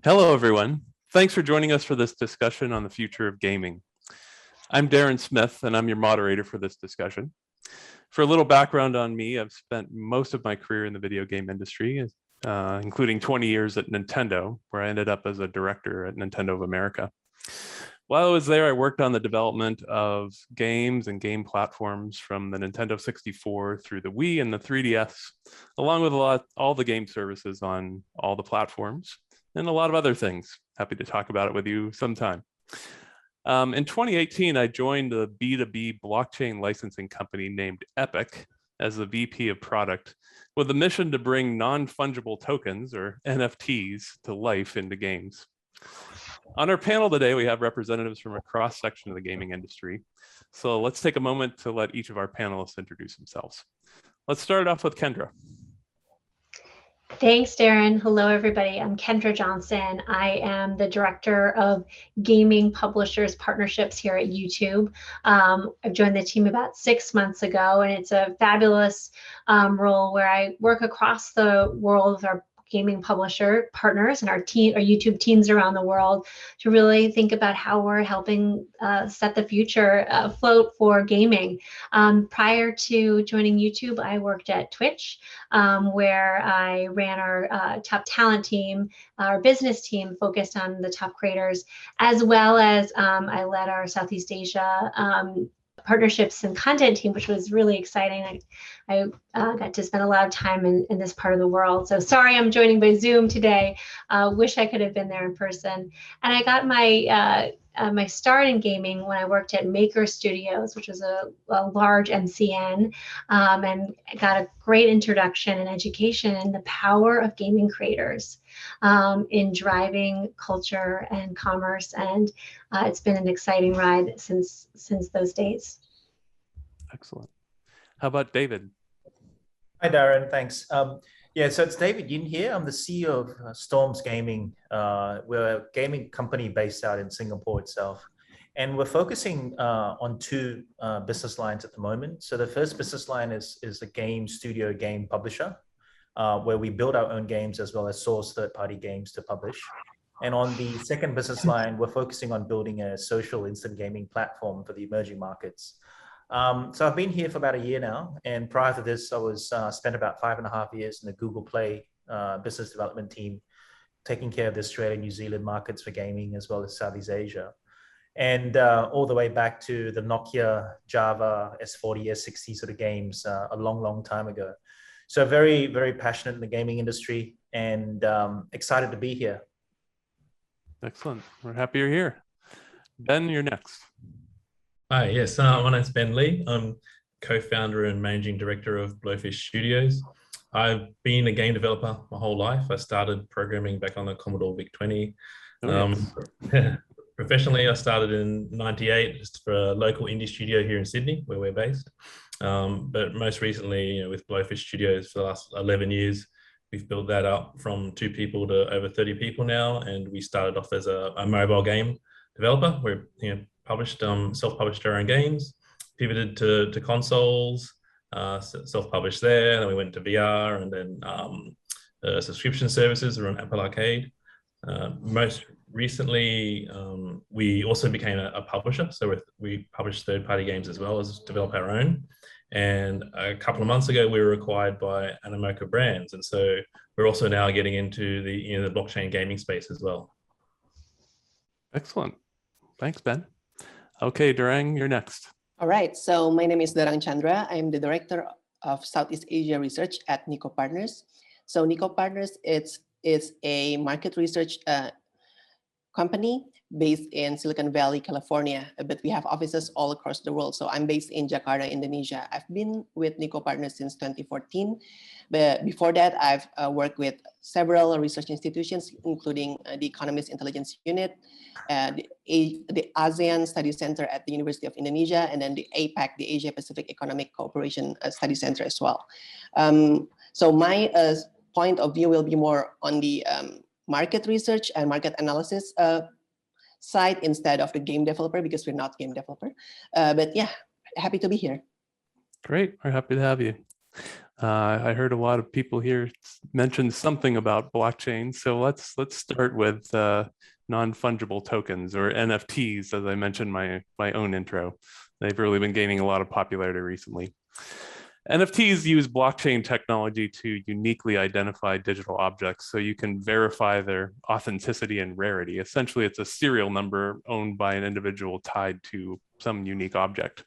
Hello, everyone. Thanks for joining us for this discussion on the future of gaming. I'm Darren Smith, and I'm your moderator for this discussion. For a little background on me, I've spent most of my career in the video game industry, including 20 years at Nintendo, where I ended up as a director at Nintendo of America. While I was there, I worked on the development of games and game platforms from the Nintendo 64 through the Wii and the 3DS, along with all the game services on all the platforms, and a lot of other things. Happy to talk about it with you sometime. In 2018, I joined a B2B blockchain licensing company named Epik as the VP of product, with a mission to bring non-fungible tokens, or NFTs, to life into games. On our panel today, we have representatives from a cross-section of the gaming industry. So let's take a moment to let each of our panelists introduce themselves. Let's start off with Kendra. Thanks, Darren. Hello, everybody. I'm Kendra Johnson. I am the Director of Gaming Publishers Partnerships here at YouTube. I've joined the team about 6 months ago, and it's a fabulous role where I work across the world with our gaming publisher partners and our YouTube teams around the world to really think about how we're helping set the future afloat for gaming. Prior to joining YouTube, I worked at Twitch, where I ran our top talent team, our business team focused on the top creators, as well as I led our Southeast Asia partnerships and content team, which was really exciting. I got to spend a lot of time in this part of the world. So sorry I'm joining by Zoom today. Wish I could have been there in person. And I got my start in gaming when I worked at Maker Studios, which was a large MCN, and got a great introduction and education in the power of gaming creators in driving culture and commerce. And it's been an exciting ride since those days. Excellent. How about David? Hi, Darren. Thanks. Yeah, so it's David Yin here. I'm the CEO of Storms Gaming. We're a gaming company based out in Singapore itself. And we're focusing on two business lines at the moment. So the first business line is a game studio, game publisher, where we build our own games as well as source third-party games to publish. And on the second business line, we're focusing on building a social instant gaming platform for the emerging markets. So I've been here for about a year now, and prior to this, I was spent about 5.5 years in the Google Play business development team, taking care of the Australia, New Zealand markets for gaming, as well as Southeast Asia, and all the way back to the Nokia, Java, S40, S60 sort of games a long time ago. So very, very passionate in the gaming industry, and excited to be here. Excellent. We're happy you're here. Ben, you're next. Hi, yes, my name's Ben Lee. I'm co-founder and managing director of Blowfish Studios. I've been a game developer my whole life. I started programming back on the Commodore VIC-20. Professionally, I started in '98 just for a local indie studio here in Sydney, where we're based. But most recently, with Blowfish Studios for the last 11 years, we've built that up from 2 people to over 30 people now. And we started off as a mobile game developer. We're published, self-published our own games, pivoted to consoles, self-published there, and then we went to VR, and then subscription services around Apple Arcade. Most recently, we also became a publisher, so we publish third-party games as well as develop our own. And a couple of months ago, we were acquired by Animoca Brands, and so we're also now getting into the blockchain gaming space as well. Excellent. Thanks, Ben. Okay, Darang, you're next. All right, so my name is Darang Candra. I'm the Director of Southeast Asia Research at Niko Partners. So Niko Partners, it's a market research company based in Silicon Valley, California, but we have offices all across the world. So I'm based in Jakarta, Indonesia. I've been with Niko Partners since 2014. But before that, I've worked with several research institutions, including the Economist Intelligence Unit, the ASEAN Study Center at the University of Indonesia, and then the APAC, the Asia Pacific Economic Cooperation Study Center as well. So my point of view will be more on the market research and market analysis side instead of the game developer, because we're not game developer. But yeah, happy to be here. Great, we're happy to have you. I heard a lot of people here mention something about blockchain. So let's start with non-fungible tokens, or NFTs, as I mentioned in my own intro. They've really been gaining a lot of popularity recently. NFTs use blockchain technology to uniquely identify digital objects, so you can verify their authenticity and rarity. Essentially, it's a serial number owned by an individual tied to some unique object.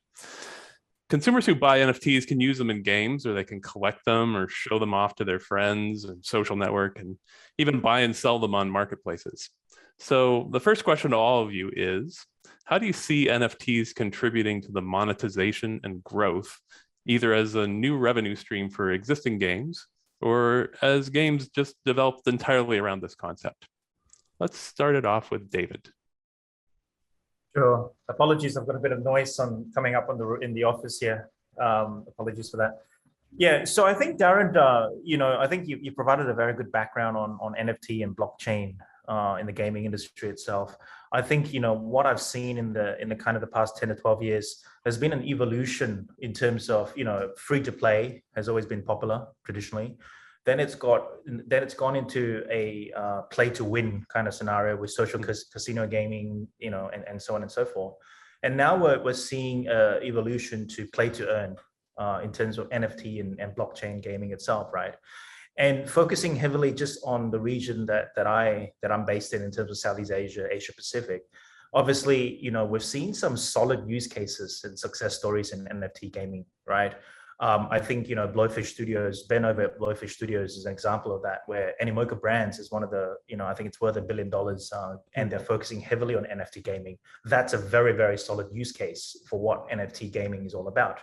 Consumers who buy NFTs can use them in games, or they can collect them or show them off to their friends and social network, and even buy and sell them on marketplaces. So the first question to all of you is, how do you see NFTs contributing to the monetization and growth, either as a new revenue stream for existing games or as games just developed entirely around this concept? Let's start it off with David. Sure. Apologies, I've got a bit of noise coming up in the office here. Apologies for that. Yeah, so I think Darren, I think you provided a very good background on NFT and blockchain in the gaming industry itself. I think what I've seen in the kind of the past 10 to 12 years, there's been an evolution in terms of free to play has always been popular traditionally. Then it's gone into a play to win kind of scenario with social casino gaming, and so on and so forth. And now we're seeing evolution to play to earn in terms of NFT and blockchain gaming itself, right? And focusing heavily just on the region that I'm based in terms of Southeast Asia, Asia Pacific. Obviously, we've seen some solid use cases and success stories in NFT gaming, right? I think, Blowfish Studios, Ben over at Blowfish Studios is an example of that, where Animoca Brands is one of the, I think it's worth $1 billion, and they're focusing heavily on NFT gaming. That's a very, very solid use case for what NFT gaming is all about.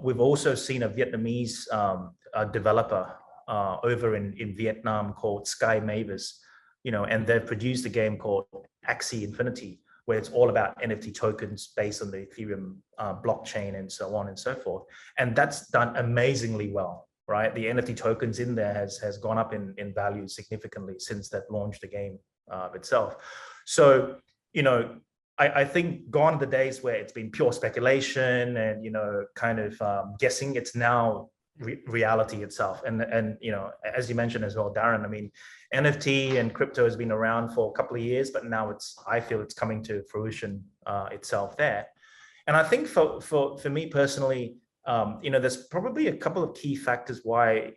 We've also seen a Vietnamese developer over in Vietnam called Sky Mavis, and they've produced a game called Axie Infinity, where it's all about NFT tokens based on the Ethereum blockchain and so on and so forth. And that's done amazingly well, right? The NFT tokens in there has gone up in value significantly since they've launched the game itself. So, I think gone are the days where it's been pure speculation and, kind of guessing. It's now reality itself. And as you mentioned as well, Darren, I mean, NFT and crypto has been around for a couple of years, but now I feel it's coming to fruition itself there. And I think for me personally, there's probably a couple of key factors why,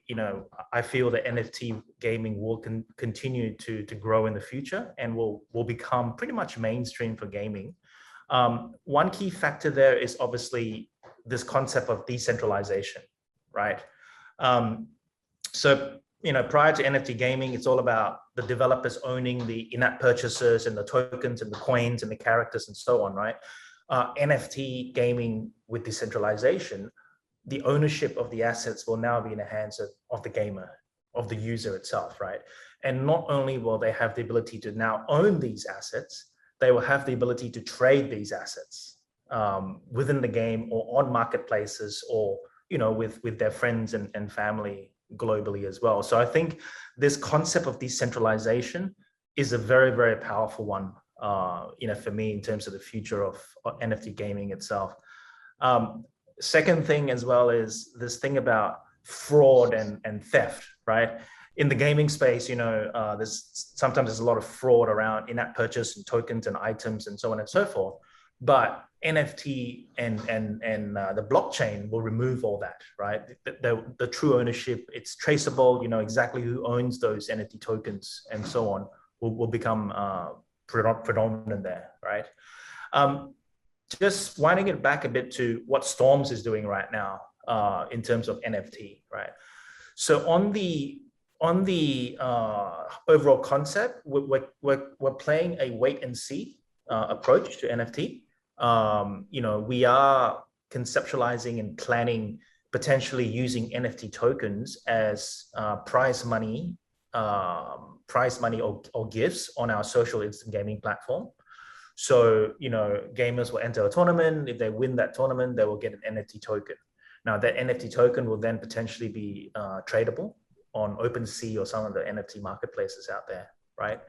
I feel that NFT gaming will continue to grow in the future and will become pretty much mainstream for gaming. One key factor there is obviously this concept of decentralization, right? So, prior to NFT gaming, it's all about the developers owning the in-app purchases and the tokens and the coins and the characters and so on, right? NFT gaming with decentralization, the ownership of the assets will now be in the hands of the gamer, of the user itself, right? And not only will they have the ability to now own these assets, they will have the ability to trade these assets within the game or on marketplaces or, with their friends and family globally as well. So I think this concept of decentralization is a very, very powerful one, for me in terms of the future of NFT gaming itself. Second thing as well is this thing about fraud and theft, right? In the gaming space, sometimes there's a lot of fraud around in-app purchase and tokens and items and so on and so forth. But NFT and the blockchain will remove all that, right? The true ownership, it's traceable, exactly who owns those NFT tokens and so on will become predominant there, right? Just winding it back a bit to what Storms is doing right now in terms of NFT, right? So on the overall concept, we're playing a wait and see approach to NFT. We are conceptualizing and planning potentially using NFT tokens as prize money or gifts on our social instant gaming platform. So, gamers will enter a tournament. If they win that tournament, they will get an NFT token. Now, that NFT token will then potentially be tradable on OpenSea or some of the NFT marketplaces out there, right?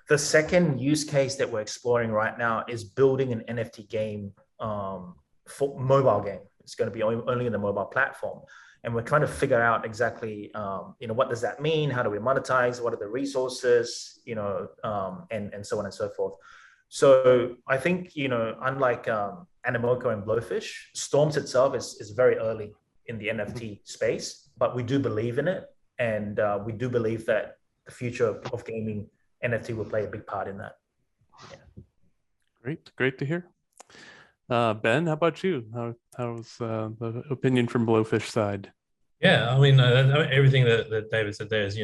The second use case that we're exploring right now is building an NFT game for mobile game. It's going to be only in the mobile platform. and we're trying to figure out exactly, what does that mean? How do we monetize? What are the resources? And so on and so forth. So I think, unlike Animoca and Blowfish, Storms itself is very early in the NFT space, but we do believe in it, and we do believe that the future of gaming NFT will play a big part in that. Yeah. Great to hear. Ben, how about you? How's the opinion from Blowfish side? Yeah, I mean, everything that David said there is,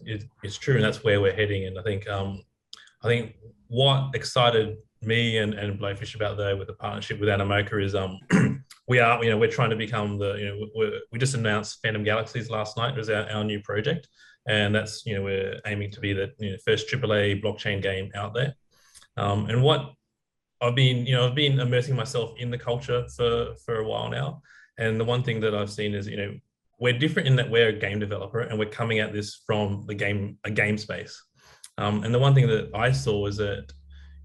it's true, and that's where we're heading. And I think what excited me and Blowfish about with the partnership with Animoca is we're trying to become we just announced Phantom Galaxies last night. It was our new project, and that's we're aiming to be the first AAA blockchain game out there. And what I've been immersing myself in the culture for a while now, and the one thing that I've seen is we're different in that we're a game developer and we're coming at this from a game space. And the one thing that I saw was that,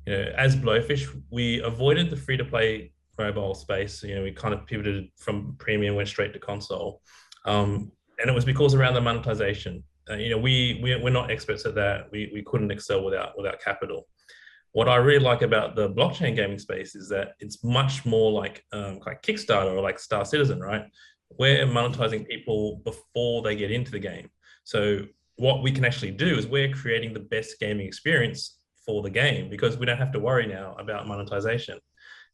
as Blowfish, we avoided the free-to-play mobile space. We kind of pivoted from premium, went straight to console. And it was because around the monetization. We're not experts at that. We couldn't excel without capital. What I really like about the blockchain gaming space is that it's much more like Kickstarter or like Star Citizen, right? We're monetizing people before they get into the game. So what we can actually do is we're creating the best gaming experience for the game, because we don't have to worry now about monetization.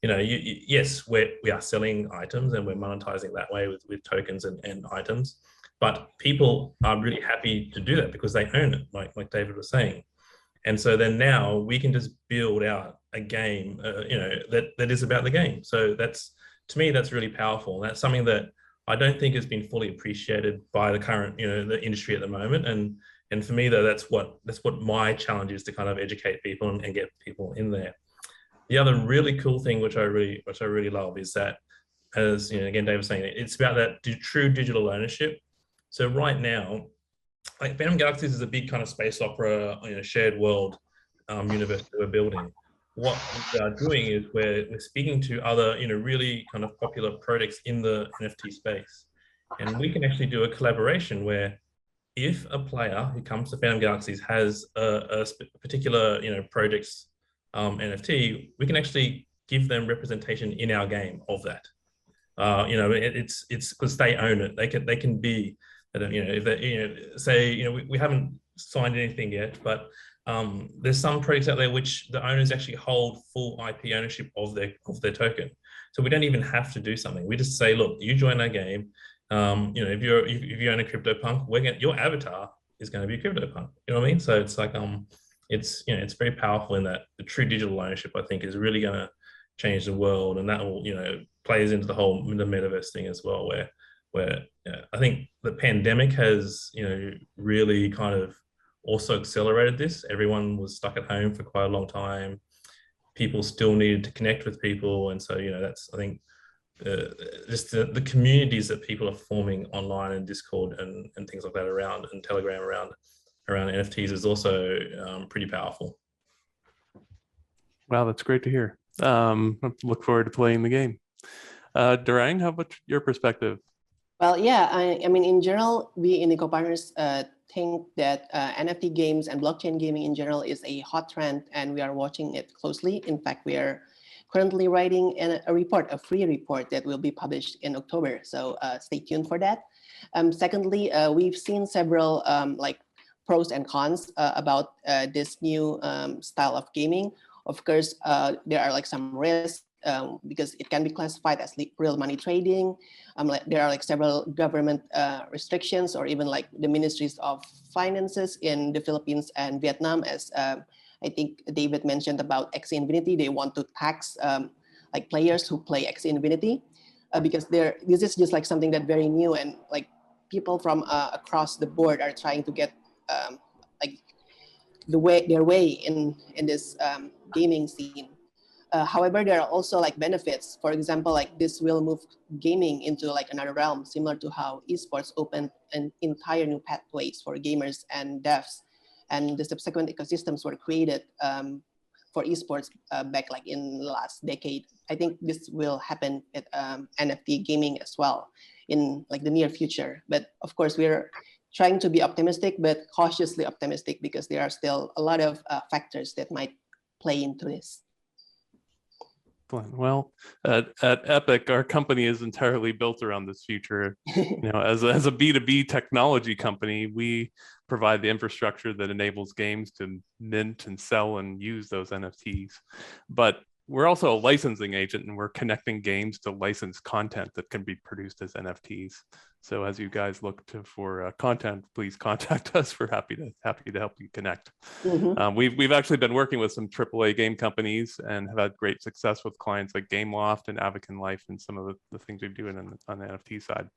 Yes, we are selling items and we're monetizing that way with tokens and items, but people are really happy to do that because they own it, like David was saying. And so then now we can just build out a game, that is about the game. So to me, that's really powerful. And that's something that I don't think has been fully appreciated by the current, the industry at the moment. And for me, though, that's what my challenge is, to kind of educate people and get people in there. The other really cool thing, which I really love, is that, as again, Dave was saying, it's about that true digital ownership. So right now, like Phantom Galaxies is a big kind of space opera, shared world universe that we're building. What we are doing is we're speaking to other, really kind of popular projects in the NFT space. And we can actually do a collaboration where if a player who comes to Phantom Galaxies has a particular, project's NFT, we can actually give them representation in our game of that. It's because they own it. They can be, if they, say, we haven't signed anything yet, but there's some projects out there which the owners actually hold full IP ownership of their token. So we don't even have to do something. We just say, look, you join our game. If you own a CryptoPunk, your avatar is going to be a CryptoPunk. You know what I mean? So it's like it's very powerful in that the true digital ownership, I think, is really going to change the world, and that will plays into the metaverse thing as well, where I think the pandemic has really kind of also accelerated this. Everyone was stuck at home for quite a long time. People still needed to connect with people, and so that's, I think, just the communities that people are forming online and Discord and things like that around, and Telegram around NFTs is also pretty powerful. Wow, that's great to hear. Look forward to playing the game. Darang, how about your perspective? Well, yeah, I mean, in general, we in Niko Partners think that NFT games and blockchain gaming in general is a hot trend, and we are watching it closely. In fact, we are currently writing a free report that will be published in October. So stay tuned for that. Secondly, we've seen several pros and cons about this new style of gaming. Of course, there are some risks because it can be classified as real money trading. There are several government restrictions, or even the ministries of finances in the Philippines and Vietnam, as I think David mentioned about Axie Infinity. They want to tax players who play Axie Infinity because this is just something that's very new, and people from across the board are trying to get their way in this gaming scene. However, there are also benefits. For example, this will move gaming into another realm, similar to how esports opened an entire new pathways for gamers and devs, and the subsequent ecosystems were created for esports back in the last decade. I think this will happen at NFT gaming as well. in like the near future. But of course, we're trying to be optimistic, but cautiously optimistic, because there are still a lot of factors that might play into this. Well, at Epik, our company is entirely built around this future. As a B2B technology company, we provide the infrastructure that enables games to mint and sell and use those NFTs. But we're also a licensing agent, and we're connecting games to licensed content that can be produced as NFTs. So as you guys look for content, please contact us. We're happy to help you connect. We've actually been working with some AAA game companies and have had great success with clients like Gameloft and Avakin Life and some of the things we do on the NFT side.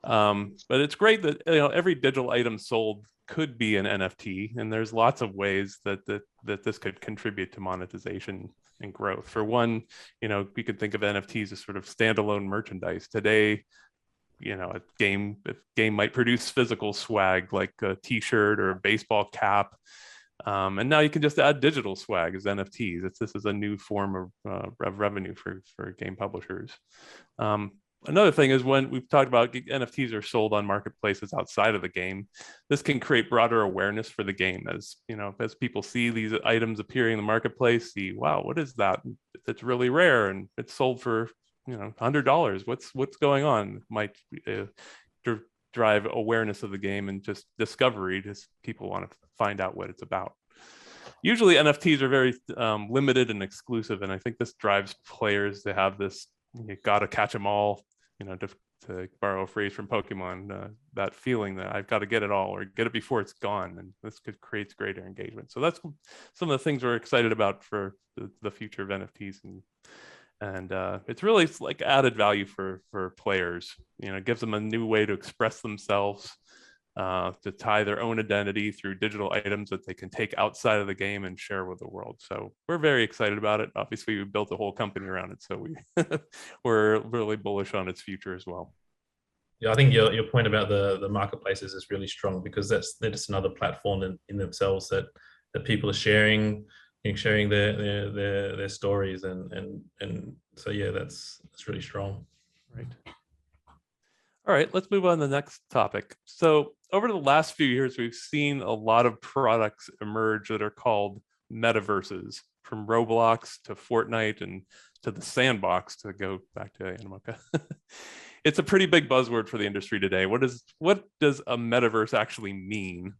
But it's great that every digital item sold could be an NFT, and there's lots of ways that this could contribute to monetization and growth. For one, we could think of NFTs as sort of standalone merchandise. Today, a game might produce physical swag like a T-shirt or a baseball cap, and now you can just add digital swag as NFTs. This is a new form of revenue for game publishers. Another thing is, when we've talked about NFTs are sold on marketplaces outside of the game, this can create broader awareness for the game. As people see these items appearing in the marketplace, see, wow, what is that? It's really rare and it's sold for $100. What's going on? Might drive awareness of the game and just discovery. Just people want to find out what it's about. Usually NFTs are very limited and exclusive, and I think this drives players to have this you gotta catch them all, to borrow a phrase from Pokemon, that feeling that I've got to get it all or get it before it's gone, and this creates greater engagement. So that's some of the things we're excited about for the future of NFTs, and it's like added value for players. It gives them a new way to express themselves, to tie their own identity through digital items that they can take outside of the game and share with the world. So we're very excited about it. Obviously, we built a whole company around it, so we're really bullish on its future as well. Yeah, I think your point about the marketplaces is really strong, because they're just another platform in themselves that people are sharing their stories, and so yeah, that's really strong. Right. All right, let's move on to the next topic. So over the last few years, we've seen a lot of products emerge that are called metaverses, from Roblox to Fortnite and to the Sandbox, to go back to Animoca. It's a pretty big buzzword for the industry today. What does a metaverse actually mean?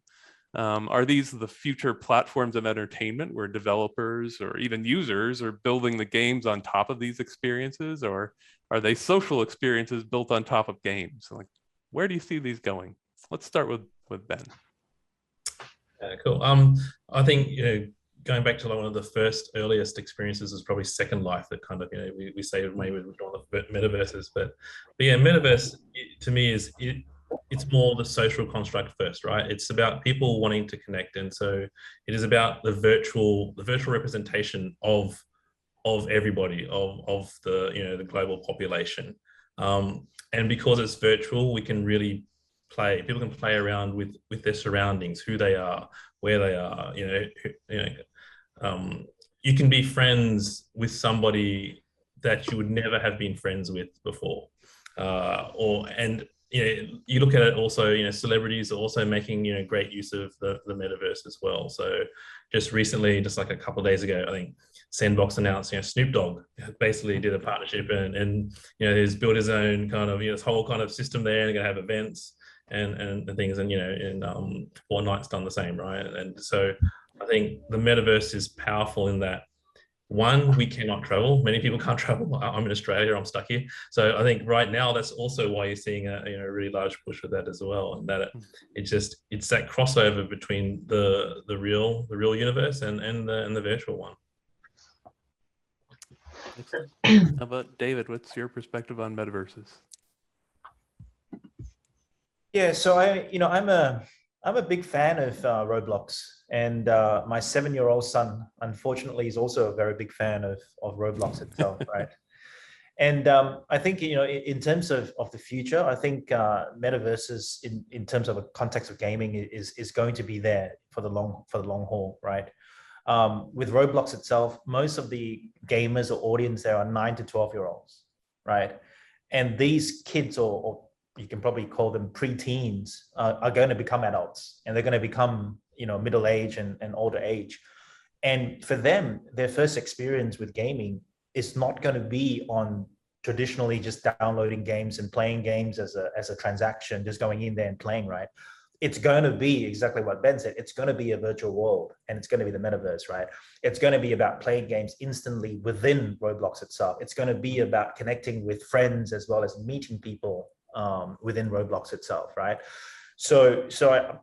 Are these the future platforms of entertainment where developers or even users are building the games on top of these experiences, or are they social experiences built on top of games? Like, where do you see these going? Let's start with Ben. Cool. I think going back to one of the earliest experiences is probably Second Life, that kind of we say maybe we're doing the metaverses, but yeah, metaverse to me it's more the social construct first, right? It's about people wanting to connect, and so it is about the virtual representation of everybody, of the the global population, and because it's virtual, we can really people can play around with their surroundings, who they are, where they are. You can be friends with somebody that you would never have been friends with before, you look at it also, celebrities are also making, great use of the metaverse as well. So just recently, just like a couple of days ago, I think Sandbox announced, Snoop Dogg basically did a partnership and he's built his own kind of, this whole kind of system there, and they're going to have events and things, and, Fortnite's done the same, right? And so I think the metaverse is powerful in that, one, we cannot travel. Many people can't travel. I'm in Australia, I'm stuck here. So I think right now that's also why you're seeing a really large push for that as well. And that it's that crossover between the real universe and the virtual one. Excellent. How about David? What's your perspective on metaverses? Yeah, so I'm a big fan of Roblox, and my 7-year-old son, unfortunately, is also a very big fan of Roblox itself, right? And I think in terms of the future, I think metaverses in terms of a context of gaming is going to be there for the long haul, right? With Roblox itself, most of the gamers or audience there are 9 to 12-year-olds, right? And these kids or you can probably call them pre-teens, are going to become adults, and they're going to become, middle age and older age. And for them, their first experience with gaming is not going to be on traditionally just downloading games and playing games as a transaction, just going in there and playing, right? It's going to be exactly what Ben said. It's going to be a virtual world, and it's going to be the metaverse, right? It's going to be about playing games instantly within Roblox itself. It's going to be about connecting with friends as well as meeting people within Roblox itself, right? So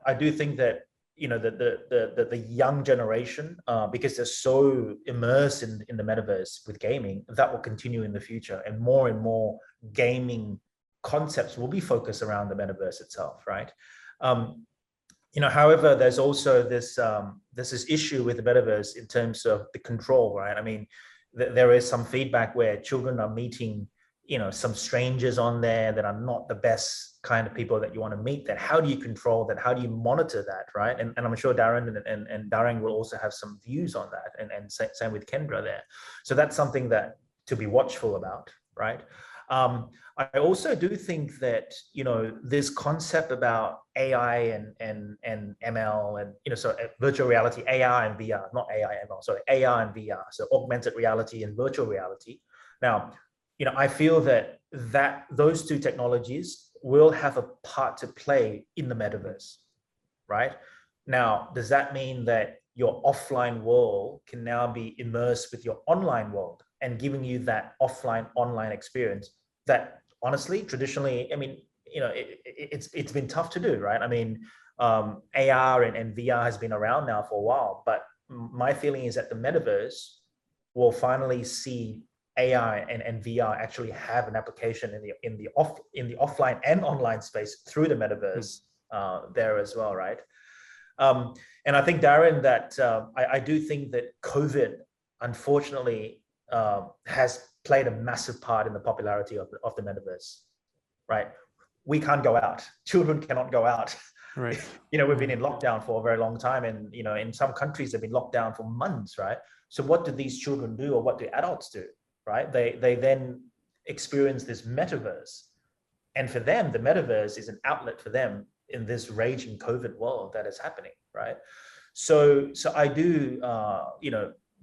I do think that the young generation, because they're so immersed in the metaverse with gaming, that will continue in the future, and more gaming concepts will be focused around the metaverse itself, right? However, there's also this issue with the metaverse in terms of the control, right? I mean, there is some feedback where children are meeting, some strangers on there that are not the best kind of people that you want to meet. That how do you control that? How do you monitor that, right? And I'm sure Darren and Darang will also have some views on that, and same with Kendra there. So that's something that to be watchful about, right? I also do think that, this concept about AI and ML and, so virtual reality, AR and VR, not AI, ML, sorry, AR and VR, so augmented reality and virtual reality. Now, I feel that those two technologies will have a part to play in the metaverse, right? Now, does that mean that your offline world can now be immersed with your online world and giving you that offline online experience that honestly, traditionally, I mean, it's been tough to do, right? I mean, AR and VR has been around now for a while, but my feeling is that the metaverse will finally see AR and VR actually have an application in the offline and online space through the metaverse there as well, right? And I think, Darren, that I do think that COVID, unfortunately, has played a massive part in the popularity of the metaverse, right? We can't go out. Children cannot go out. Right. We've been in lockdown for a very long time, and in some countries they've been locked down for months, right? So what do these children do, or what do adults do, right? They then experience this metaverse, and for them, the metaverse is an outlet for them in this raging COVID world that is happening, right? So I do,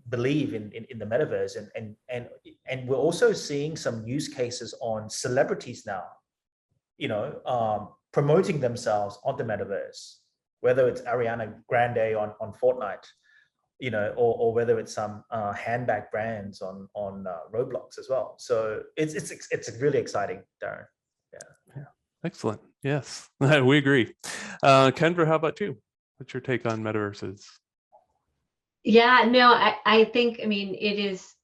believe in the metaverse, and we're also seeing some use cases on celebrities now, promoting themselves on the metaverse, whether it's Ariana Grande on Fortnite, or whether it's some handbag brands on Roblox as well. So it's really exciting, Darren. Yeah. Excellent. Yes, we agree. Kendra, how about you? What's your take on metaverses? Yeah, no, I think, I mean, it is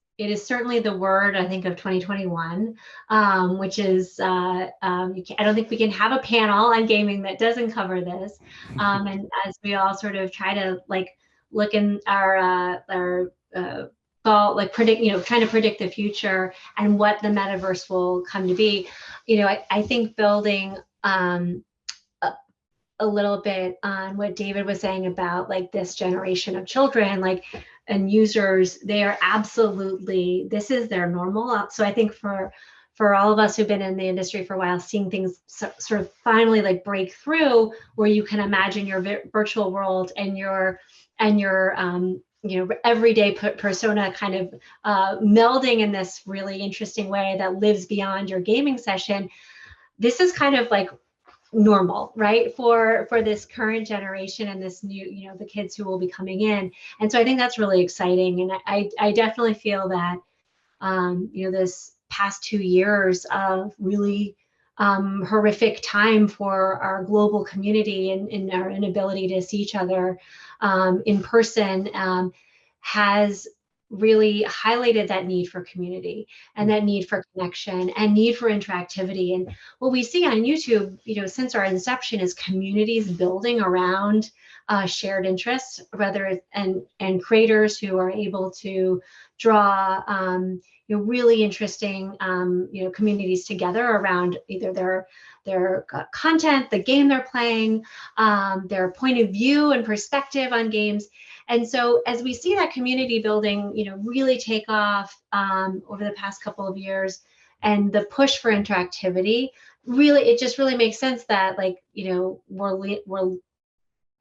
certainly the word, I think, of 2021, which is, I don't think we can have a panel on gaming that doesn't cover this. And as we all sort of try to look in our ball, predict, trying to predict the future and what the metaverse will come to be, I think building a little bit on what David was saying about this generation of children, and users, they are absolutely, this is their normal. So I think for all of us who've been in the industry for a while, seeing things sort of finally break through, where you can imagine your virtual world and your everyday persona kind of melding in this really interesting way that lives beyond your gaming session. This is kind of normal, right, for this current generation and this new, the kids who will be coming in. And so I think that's really exciting. And I definitely feel that, this past 2 years of really horrific time for our global community and our inability to see each other in person has really highlighted that need for community and that need for connection and need for interactivity. And what we see on YouTube, since our inception, is communities building around shared interests, whether and creators who are able to draw really interesting communities together around either their content, the game they're playing, their point of view and perspective on games. And so as we see that community building, really take off over the past couple of years, and the push for interactivity, really, it just really makes sense that, like, you know, we're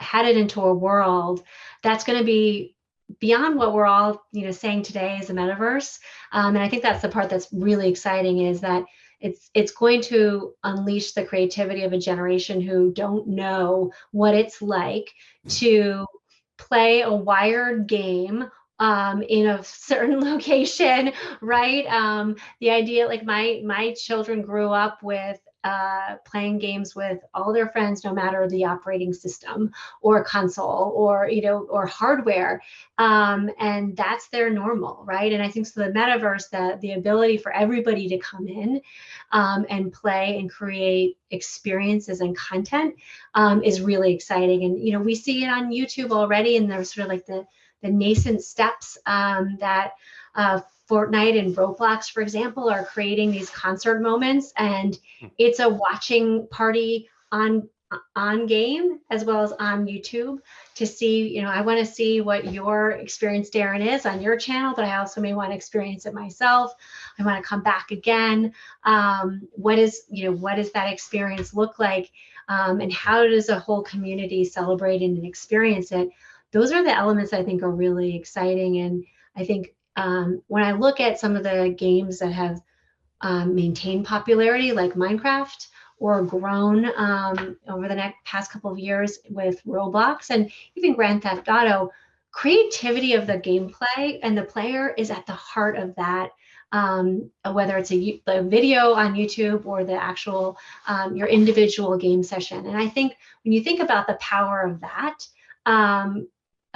headed into a world that's going to be beyond what we're all, you know, saying today is a metaverse. And I think that's the part that's really exciting, is that it's going to unleash the creativity of a generation who don't know what it's like to play a wired game in a certain location, right? The idea, like, my children grew up with playing games with all their friends, no matter the operating system or console or, you know, or hardware, and that's their normal, right? And I think so the metaverse, that the ability for everybody to come in and play and create experiences and content is really exciting. And, you know, we see it on YouTube already, and there's sort of like the nascent steps that Fortnite and Roblox, for example, are creating these concert moments, and it's a watching party on game as well as on YouTube to see, you know, I want to see what your experience, Darren, is on your channel, but I also may want to experience it myself. I want to come back again. What does that experience look like? And how does a whole community celebrate and experience it? Those are the elements I think are really exciting. And I think when I look at some of the games that have maintained popularity, like Minecraft, or grown over the past couple of years with Roblox and even Grand Theft Auto, creativity of the gameplay and the player is at the heart of that. Whether it's the video on YouTube or the actual your individual game session. And I think when you think about the power of that,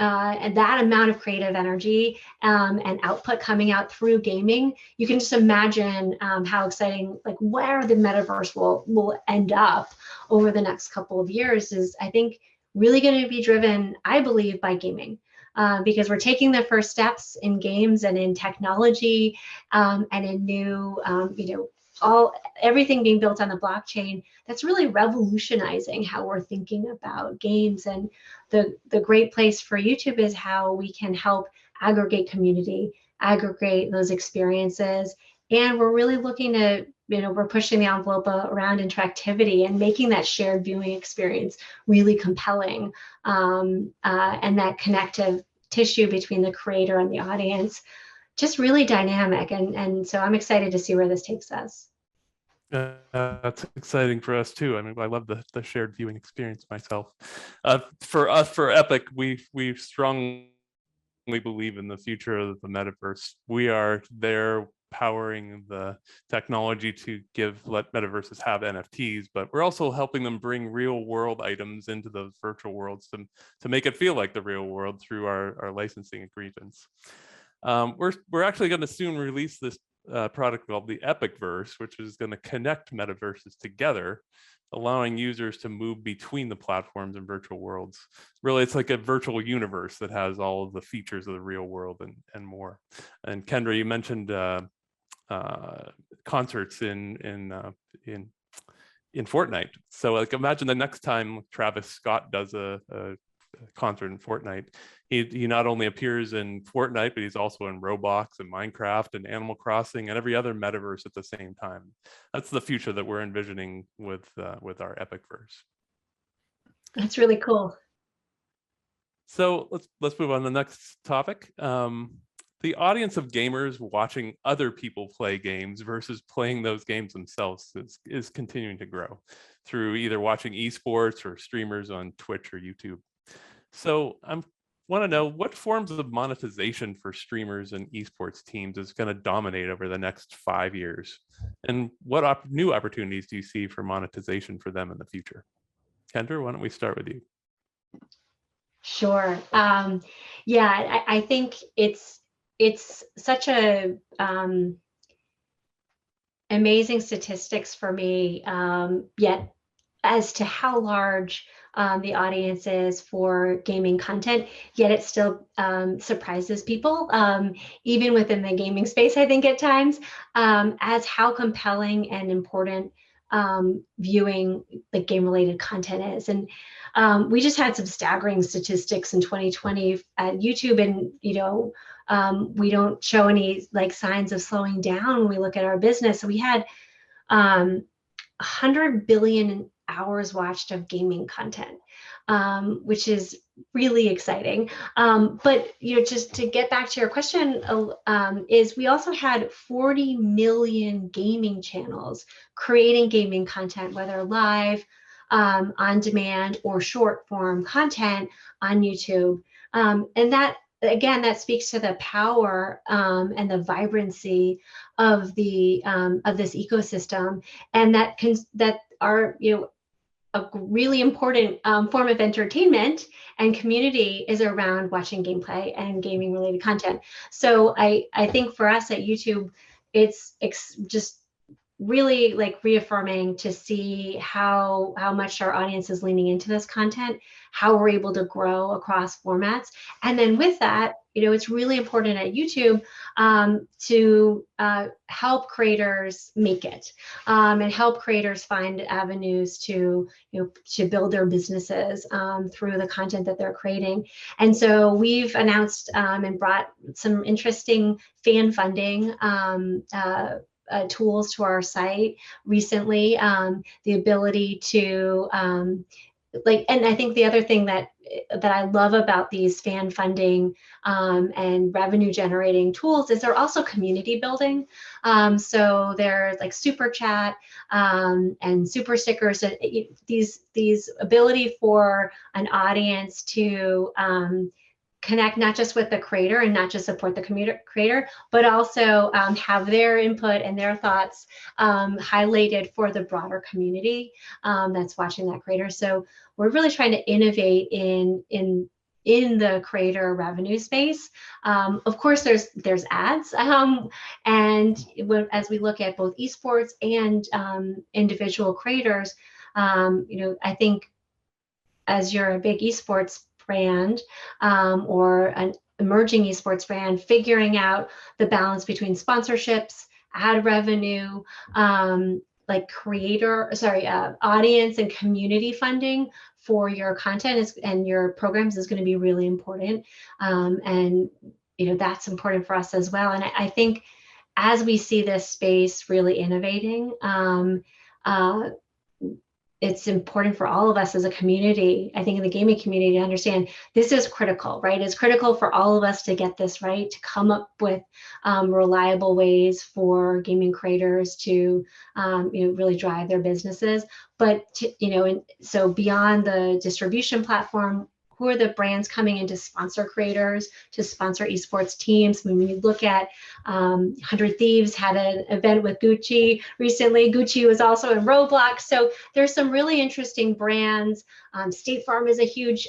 and that amount of creative energy and output coming out through gaming, you can just imagine how exciting, like, where the metaverse will end up over the next couple of years is, I think, really going to be driven, I believe, by gaming. Because we're taking the first steps in games and in technology and in new, you know, everything being built on the blockchain. That's really revolutionizing how we're thinking about games. And the great place for YouTube is how we can help aggregate community, aggregate those experiences. And we're really looking to, you know, we're pushing the envelope around interactivity and making that shared viewing experience really compelling, and that connective tissue between the creator and the audience just really dynamic. And so I'm excited to see where this takes us. That's exciting for us too. I mean, I love the shared viewing experience myself. For us, for Epik, we strongly believe in the future of the metaverse. We are there powering the technology to let metaverses have NFTs, but we're also helping them bring real world items into those virtual worlds to make it feel like the real world through our licensing agreements. We're actually going to soon release this product called the Epikverse, which is going to connect metaverses together, allowing users to move between the platforms and virtual worlds. Really, it's like a virtual universe that has all of the features of the real world and more. And Kendra, you mentioned concerts in Fortnite. So, like, imagine the next time Travis Scott does a concert in Fortnite, he not only appears in Fortnite, but he's also in Roblox and Minecraft and Animal Crossing and every other metaverse at the same time. That's the future that we're envisioning with our Epikverse. That's really cool. So let's move on to the next topic. The audience of gamers watching other people play games versus playing those games themselves is continuing to grow through either watching esports or streamers on Twitch or YouTube. So I want to know, what forms of monetization for streamers and esports teams is going to dominate over the next 5 years? And what new opportunities do you see for monetization for them in the future? Kendra, why don't we start with you? Sure. Yeah, I think it's such a amazing statistics for me, yet as to how large the audience is for gaming content, yet it still surprises people, even within the gaming space, I think at times, as how compelling and important viewing the game-related content is. And we just had some staggering statistics in 2020 at YouTube, and we don't show any like signs of slowing down when we look at our business. So we had 100 billion hours watched of gaming content, which is really exciting. But just to get back to your question, is we also had 40 million gaming channels creating gaming content, whether live, on demand, or short form content on YouTube. And that, again, that speaks to the power and the vibrancy of this ecosystem, and that are a really important form of entertainment and community is around watching gameplay and gaming related content. So I think for us at YouTube, it's just really like reaffirming to see how much our audience is leaning into this content, how we're able to grow across formats. And then with that, it's really important at YouTube to help creators make it, and help creators find avenues to build their businesses through the content that they're creating. And so we've announced and brought some interesting fan funding tools to our site recently. The ability to and I think the other thing that I love about these fan funding and revenue generating tools is they're also community building. So there's like super chat and super stickers. These ability for an audience to connect not just with the creator and not just support the creator, but also have their input and their thoughts highlighted for the broader community that's watching that creator. So we're really trying to innovate in the creator revenue space. Of course, there's ads, and as we look at both esports and individual creators, I think as you're a big esports brand or an emerging esports brand, figuring out the balance between sponsorships, ad revenue, audience and community funding for your content and your programs is going to be really important. And that's important for us as well. And I think as we see this space really innovating, it's important for all of us as a community, I think in the gaming community, to understand this is critical, right? It's critical for all of us to get this right, to come up with reliable ways for gaming creators to really drive their businesses. But so beyond the distribution platform, who are the brands coming in to sponsor creators, to sponsor esports teams? When we look at 100 Thieves had an event with Gucci recently. Gucci was also in Roblox. So there's some really interesting brands. State Farm is a huge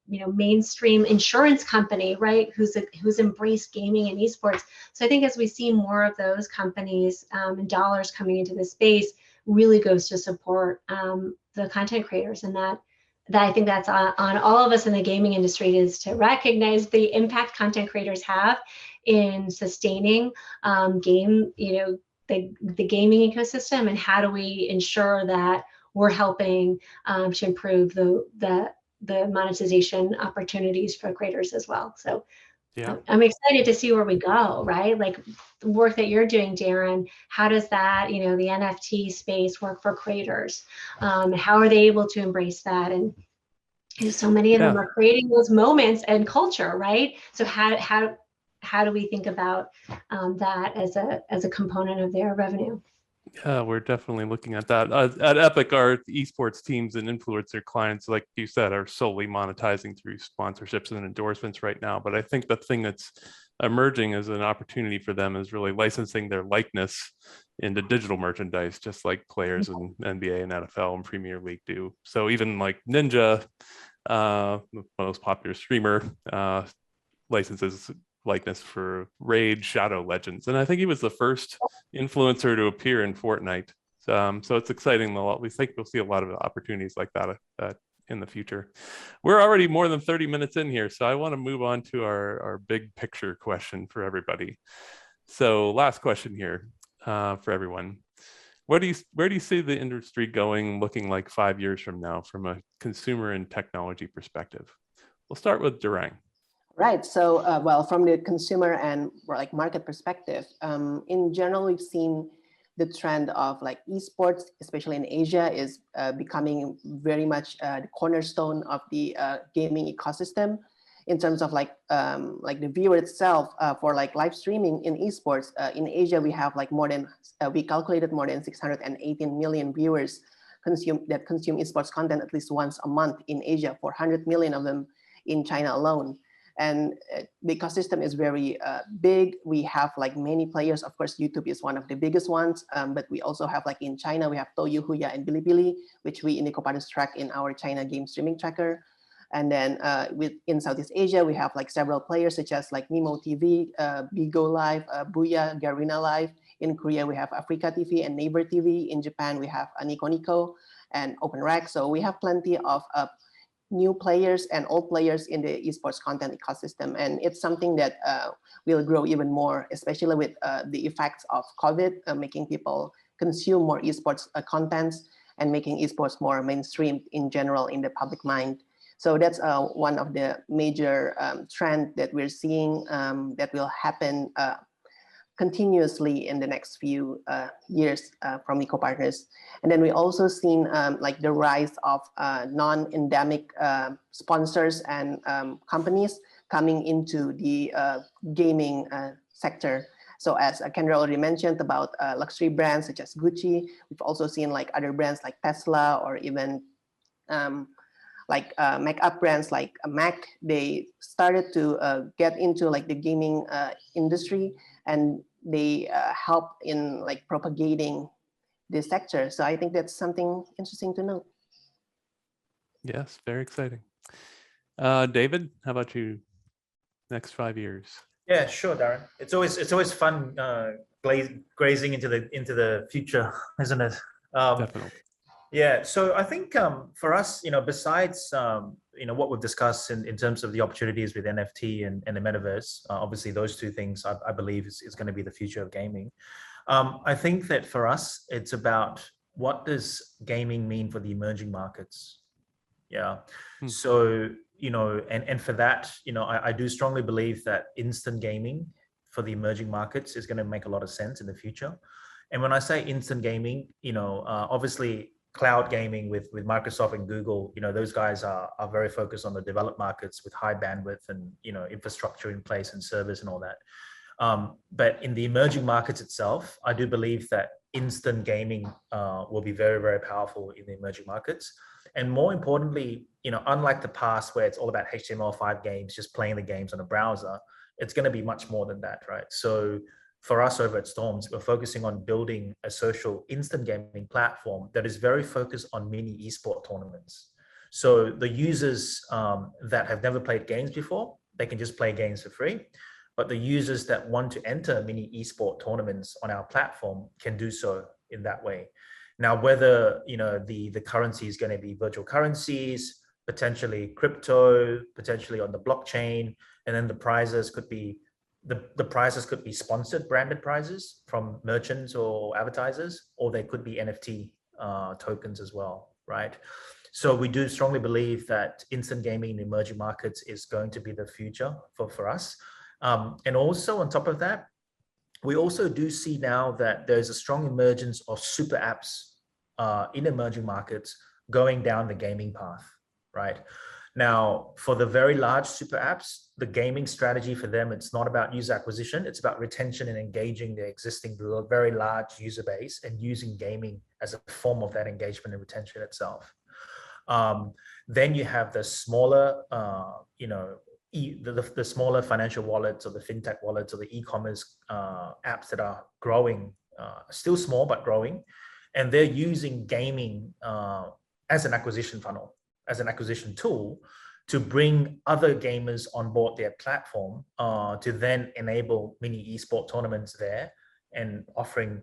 mainstream insurance company, right? Who's embraced gaming and esports. So I think as we see more of those companies and dollars coming into the space, really goes to support the content creators, and that I think that's on all of us in the gaming industry, is to recognize the impact content creators have in sustaining the gaming ecosystem, and how do we ensure that we're helping to improve the monetization opportunities for creators as well. So yeah, I'm excited to see where we go, right? Like the work that you're doing, Darren, how does that, the NFT space work for creators? How are they able to embrace that? And so many of them are creating those moments and culture, right? So how do we think about that as a component of their revenue? Yeah, we're definitely looking at that. At Epik, our esports teams and influencer clients, like you said, are solely monetizing through sponsorships and endorsements right now. But I think the thing that's emerging as an opportunity for them is really licensing their likeness into digital merchandise, just like players in NBA and NFL and Premier League do. So even like Ninja, the most popular streamer, licenses likeness for Raid Shadow Legends, and I think he was the first influencer to appear in Fortnite. So it's exciting. We think we'll see a lot of opportunities like that in the future. We're already more than 30 minutes in here, so I want to move on to our big picture question for everybody. So last question here for everyone. Where do you see the industry going, looking like 5 years from now, from a consumer and technology perspective? We'll start with Darang. Right. So, well, from the consumer and market perspective, in general, we've seen the trend of like esports, especially in Asia, is becoming very much the cornerstone of the gaming ecosystem. In terms of like the viewer itself for like live streaming in esports, in Asia we have like more than we calculated more than 618 million viewers that consume esports content at least once a month in Asia, 400 million of them in China alone. And the ecosystem is very big. We have like many players. Of course, YouTube is one of the biggest ones, but we also have like in China, we have Douyu, Huya, and Bilibili, which we in Niko Partners track in our China game streaming tracker. And then in Southeast Asia, we have like several players such as like Nimo TV, Bigo Live, Booyah, Garena Live. In Korea, we have Africa TV and Neighbor TV. In Japan, we have Niko and OpenRec. So we have plenty of new players and old players in the esports content ecosystem. And it's something that will grow even more, especially with the effects of COVID, making people consume more esports contents and making esports more mainstream in general in the public mind. So that's one of the major trends that we're seeing that will happen continuously in the next few years from Niko Partners. And then we also seen like the rise of non-endemic sponsors and companies coming into the gaming sector. So as Kendra already mentioned about luxury brands such as Gucci, we've also seen like other brands like Tesla or even like makeup brands like MAC. They started to get into like the gaming industry, and they help in like propagating this sector. So I think that's something interesting to note. Yes, very exciting. David, how about you? Next 5 years. Yeah, sure, Darren. It's always fun grazing into the future, isn't it? Definitely. Yeah, so I think for us, besides what we've discussed in terms of the opportunities with NFT and the Metaverse, obviously those two things I believe is going to be the future of gaming. I think that for us, it's about what does gaming mean for the emerging markets? Yeah. So, and for that, I do strongly believe that instant gaming for the emerging markets is going to make a lot of sense in the future. And when I say instant gaming, obviously cloud gaming with Microsoft and Google, those guys are very focused on the developed markets with high bandwidth and, infrastructure in place and servers and all that. But in the emerging markets itself, I do believe that instant gaming will be very, very powerful in the emerging markets. And more importantly, unlike the past where it's all about HTML5 games, just playing the games on a browser, it's going to be much more than that, right? So for us over at Storms, we're focusing on building a social instant gaming platform that is very focused on mini esport tournaments. So the users that have never played games before, they can just play games for free. But the users that want to enter mini esport tournaments on our platform can do so in that way. Now, whether the currency is going to be virtual currencies, potentially crypto, potentially on the blockchain, and then the prizes could be the prizes could be sponsored branded prizes from merchants or advertisers, or they could be NFT tokens as well, right? So we do strongly believe that instant gaming in emerging markets is going to be the future for us. And also on top of that, we also do see now that there's a strong emergence of super apps in emerging markets going down the gaming path, right? Now, for the very large super apps, the gaming strategy for them, it's not about user acquisition, it's about retention and engaging the existing very large user base and using gaming as a form of that engagement and retention itself. Then you have the smaller, the smaller financial wallets or the fintech wallets or the e-commerce apps that are growing, still small but growing, and they're using gaming as an acquisition funnel, as an acquisition tool to bring other gamers on board their platform to then enable mini esport tournaments there and offering,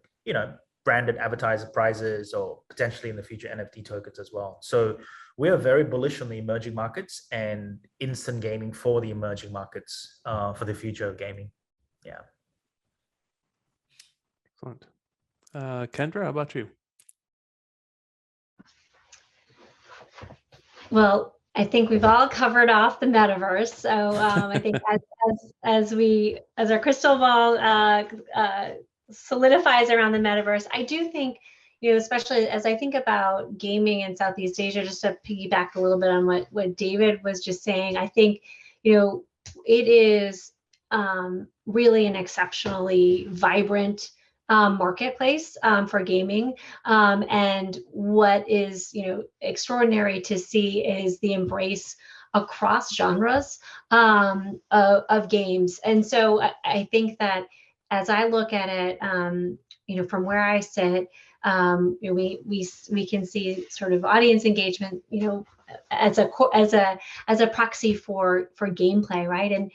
branded advertiser prizes or potentially in the future NFT tokens as well. So we are very bullish on the emerging markets and instant gaming for the emerging markets for the future of gaming. Yeah. Excellent. Kendra, how about you? Well, I think we've all covered off the metaverse. So I think as our crystal ball solidifies around the metaverse. I do think, especially as I think about gaming in Southeast Asia, just to piggyback a little bit on what David was just saying, I think, it is really an exceptionally vibrant marketplace for gaming. And what is, extraordinary to see is the embrace across genres of games. And so I think that as I look at it, from where I sit, we can see sort of audience engagement, as a proxy for gameplay, right?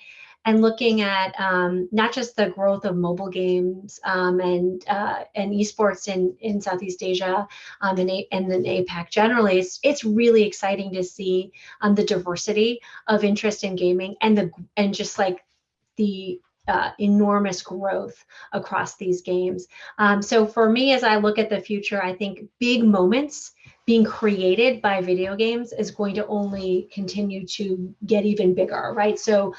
And looking at not just the growth of mobile games and esports in Southeast Asia and then APAC generally, it's really exciting to see the diversity of interest in gaming and just like the enormous growth across these games. So for me, as I look at the future, I think big moments being created by video games is going to only continue to get even bigger, right? So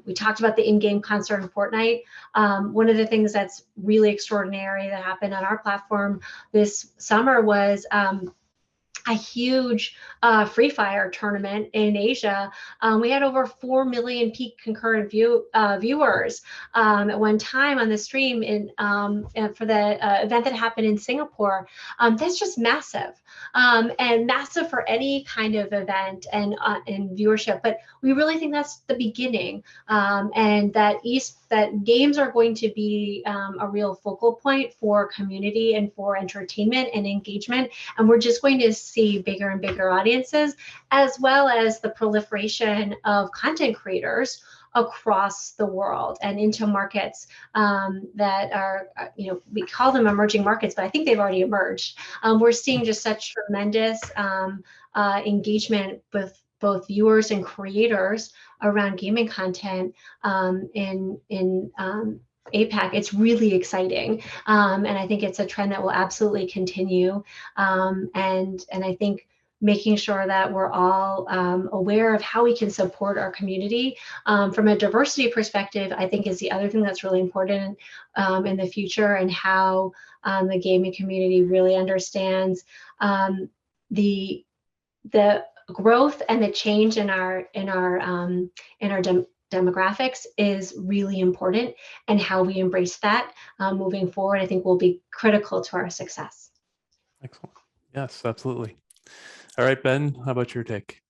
we talked about the in-game concert in Fortnite. One of the things that's really extraordinary that happened on our platform this summer was a huge Free Fire tournament in Asia. We had over 4 million peak concurrent viewers at one time on the stream for the event that happened in Singapore. That's just massive, and massive for any kind of event and viewership. But we really think that's the beginning, and that games are going to be a real focal point for community and for entertainment and engagement. And we're just going to see bigger and bigger audiences, as well as the proliferation of content creators across the world and into markets that are, we call them emerging markets, but I think they've already emerged. We're seeing just such tremendous engagement with both viewers and creators around gaming content in APAC. It's really exciting, and I think it's a trend that will absolutely continue. And I think making sure that we're all aware of how we can support our community from a diversity perspective, I think is the other thing that's really important in the future, and how the gaming community really understands the growth and the change in our demographics is really important, and how we embrace that moving forward, I think will be critical to our success. Excellent. Yes, absolutely. All right, Ben, how about your take?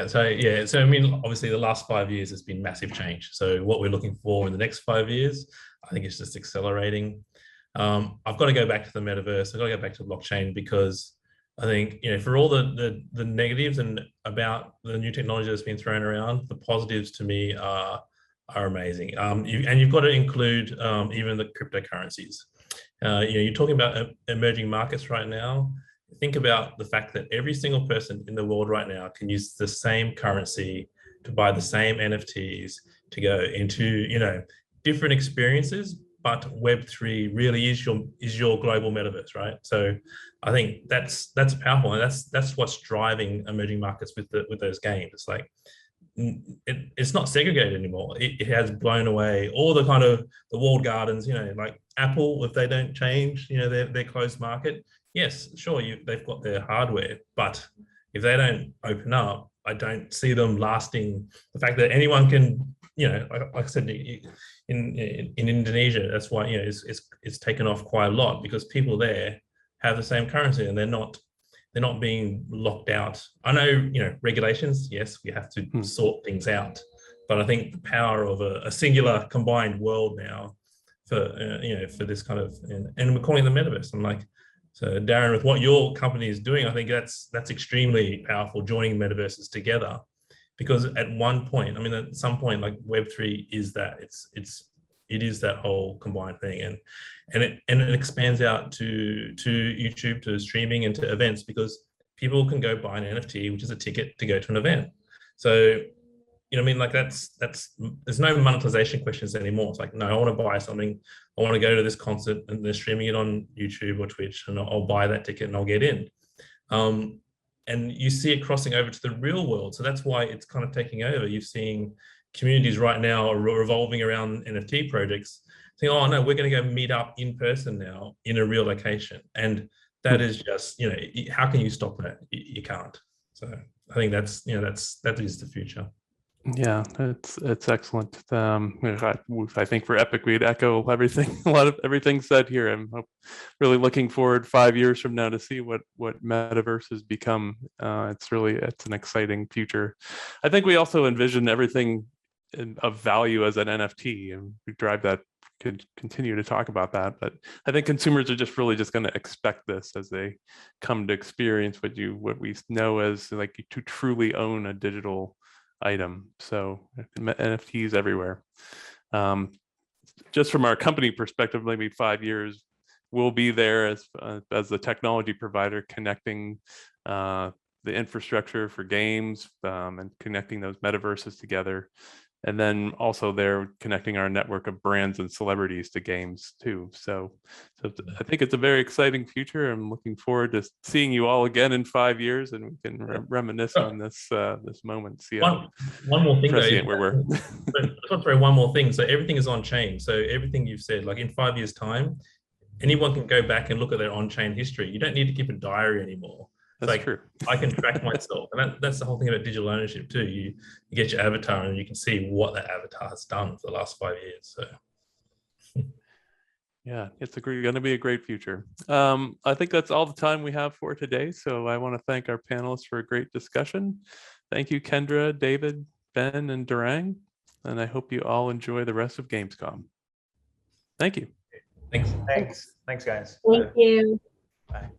So I mean, obviously the last 5 years has been massive change. So what we're looking for in the next 5 years, I think it's just accelerating. I've got to go back to the metaverse. I've got to go back to blockchain, because I think, for all the negatives and about the new technology that's been thrown around, the positives to me are amazing. You've got to include even the cryptocurrencies. You're talking about emerging markets right now. Think about the fact that every single person in the world right now can use the same currency to buy the same NFTs, to go into, different experiences. But Web3 really is your global metaverse, right? So I think that's powerful, and that's what's driving emerging markets with those games. It's like it's not segregated anymore. It has blown away all the kind of the walled gardens. Like Apple, if they don't change, their closed market. Yes, sure, they've got their hardware, but if they don't open up, I don't see them lasting. The fact that anyone can, like I said, in Indonesia, that's why it's taken off quite a lot, because people there have the same currency and they're not being locked out. I know, regulations, yes, we have to sort things out, but I think the power of a singular combined world now for this kind of, and we're calling it the metaverse. I'm like, so Darren, with what your company is doing, I think that's extremely powerful, joining metaverses together. Because at one point, I mean, at some point, like Web3 is that it is that whole combined thing, and it expands out to YouTube, to streaming, and to events, because people can go buy an NFT, which is a ticket to go to an event. So, I mean, like that's there's no monetization questions anymore. It's like, no, I want to buy something, I want to go to this concert, and they're streaming it on YouTube or Twitch, and I'll buy that ticket and I'll get in. And you see it crossing over to the real world. So that's why it's kind of taking over. You're seeing communities right now are revolving around NFT projects saying, oh no, we're going to go meet up in person now in a real location. And that is just, how can you stop that? You can't. So I think that is the future. Yeah, it's excellent. I think for Epik, we'd echo everything, a lot of everything said here. I'm really looking forward 5 years from now to see what Metaverse has become. It's an exciting future. I think we also envision everything of value as an NFT, and we drive that. Could continue to talk about that, but I think consumers are just going to expect this as they come to experience what we know as like to truly own a digital item. So NFTs everywhere. Just from our company perspective, maybe 5 years, we'll be there as the technology provider, connecting the infrastructure for games and connecting those metaverses together. And then also they're connecting our network of brands and celebrities to games too. So I think it's a very exciting future. I'm looking forward to seeing you all again in 5 years, and we can reminisce on this moment. See one more thing though. Where we're. I just want to throw one more thing. So everything is on chain. So everything you've said, like in 5 years' time, anyone can go back and look at their on-chain history. You don't need to keep a diary anymore. That's true. I can track myself, and that's the whole thing about digital ownership too. You get your avatar, and you can see what that avatar has done for the last 5 years. So, yeah, it's going to be a great future. I think that's all the time we have for today. So I want to thank our panelists for a great discussion. Thank you, Kendra, David, Ben, and Darang, and I hope you all enjoy the rest of Gamescom. Thank you. Thanks. Thanks, guys. Thank you. Bye.